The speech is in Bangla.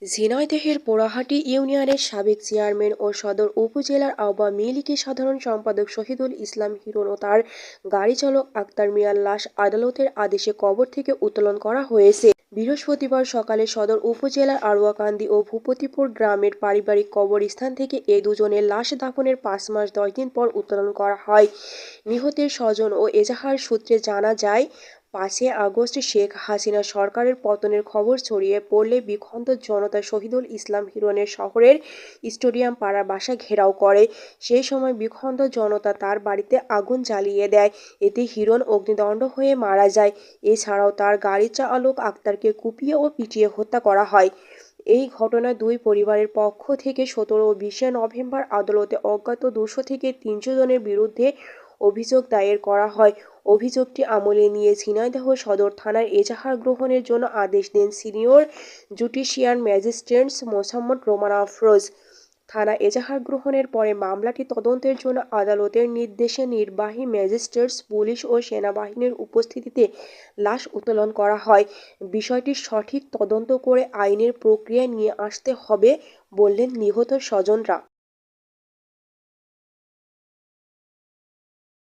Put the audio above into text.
ঝিনাইদহের পোড়াহাটি ইউনিয়নের সাবেক চেয়ারম্যান ও সদর উপজেলার আওয়ামী লীগের সাধারণ সম্পাদক শহীদুল ইসলাম হিরণ ও তার গাড়ি চালক আক্তার মিয়ার লাশ আদালতের আদেশে কবর থেকে উত্তোলন করা হয়েছে। বৃহস্পতিবার সকালে সদর উপজেলার আড়ুয়াকান্দি ও ভূপতিপুর গ্রামের পারিবারিক কবরস্থান থেকে এ দুজনের লাশ দাফনের 5 মাস 10 দিন পর উত্তোলন করা হয়। নিহতের স্বজন ও এজাহার সূত্রে জানা যায়, 5 আগস্ট শেখ হাসিনা সরকারের পতনের খবর ছড়িয়ে পড়লে বিক্ষুব্ধ জনতা শহীদুল ইসলাম হিরণের শহরের স্টেডিয়াম পাড়া বাসা ঘেরাও করে। সেই সময় বিক্ষুব্ধ জনতা তার বাড়িতে আগুন জ্বালিয়ে দেয়। এতে হিরণ অগ্নিদগ্ধ হয়ে মারা যায়। এছাড়াও তার গাড়ি চালক আক্তারকে কুপিয়ে ও পিটিয়ে হত্যা করা হয়। এই ঘটনায় দুই পরিবারের পক্ষ থেকে 17 ও 20 নভেম্বর আদালতে অজ্ঞাত 200 থেকে 300 জনের বিরুদ্ধে অভিযোগ দায়ের করা হয়। অভিযোগটি আমলে নিয়ে ঝিনাইদহ সদর থানায় এজাহার গ্রহণের জন্য আদেশ দেন senior judicial magistrate Mosammat Roman Afroz. থানা এজাহার গ্রহণের পরে মামলাটি তদন্তের জন্য আদালতের নির্দেশে নির্বাহী ম্যাজিস্ট্রেট, পুলিশ ও সেনাবাহিনীর উপস্থিতিতে লাশ উত্তোলন করা হয়। বিষয়টি সঠিক তদন্ত করে আইনের প্রক্রিয়ায় নিয়ে আসতে হবে বললেন নিহত স্বজনরা।